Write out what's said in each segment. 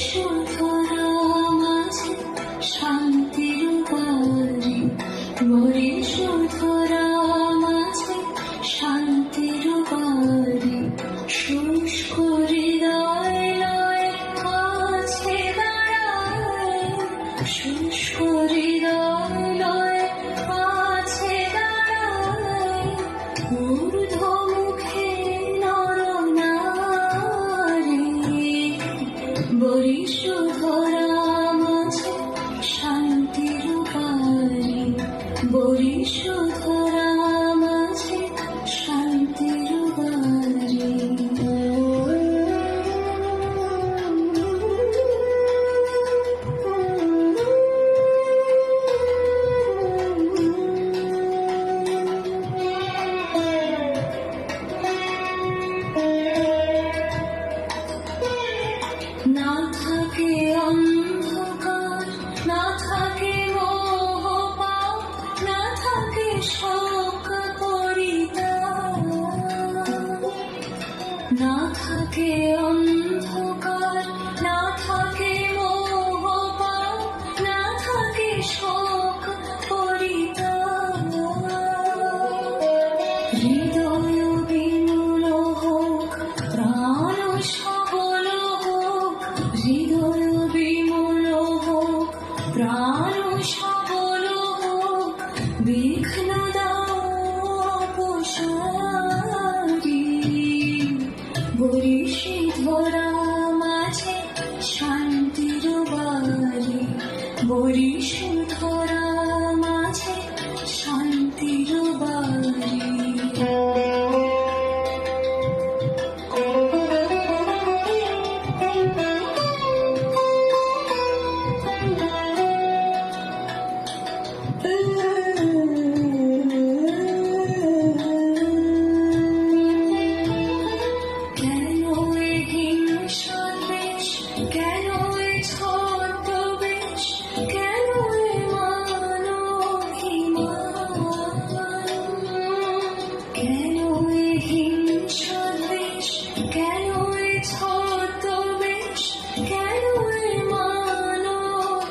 শুধরা মাঝে শান্তির বাড়ি, বরি শুধরা মাঝে শান্তির বাড়ি, শুষ্ক হৃদয় লয় আছে দাঁড়ায়, শুষ্ক হৃদয় লয় আছে দাঁড়ায়, ঊর্ধ্বমুখে নরনারী, বরি শুধরা মাঝে শান্তির বাড়ি, বরি শুধরা মাঝে শান্তির বাড়ি। না থাকে অন্ধকার, না থাকে মোহ পাপ, না থাকে শোক পরিতাপ, না থাকে অন্ধকার, না থাকে মোহ পাপ, না থাকে শোক পরিতাপ, হৃদয় বিমূল হোক, প্রাণ সবল হোক, হৃদয় বিমূল হোক, প্রাণ সবল হোক, বিঘ্ন দাও অপসারি, বরি শুধরা মাঝে শান্তির বাড়ি, বরি শুধরা মাঝে শান্তির বাড়ি। কেন এ হিংসা দ্বেষ, কেন এ ছদ্মবেশ, কেন এ মানবহিমান, কেন এ হিংসা দ্বেষ, কেন এ ছদ্মবেশ, কেন এ মানবহিমান,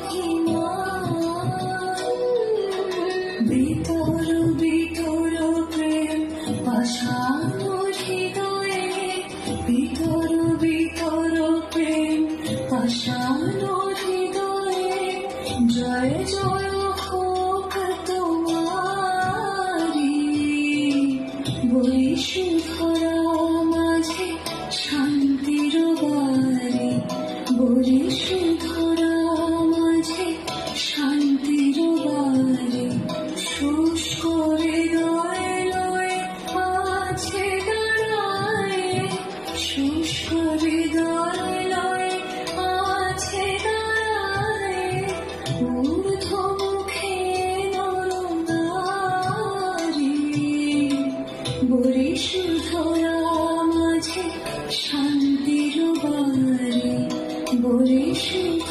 ভিতর ভিতর প্রেম পাষাণ হৃদয়ে, ভিতর ভিতর প্রেম পাষাণ হৃদয়ে, জয় জয় হোক তোমারি, বরি শুধরা মাঝে শান্তির বাড়ি, বরি শুধরা মাঝে শান্তির বাড়ি, শুষ্ক হৃদয় লয় আছে দাঁড়ায়, শুষ্ক হৃদয় লয় আছে দাঁড়ায়, ঊর্ধ্বমুখে নরনারী, বরি শুধরা মাঝে শান্তির বাড়ি, বরি শুধরা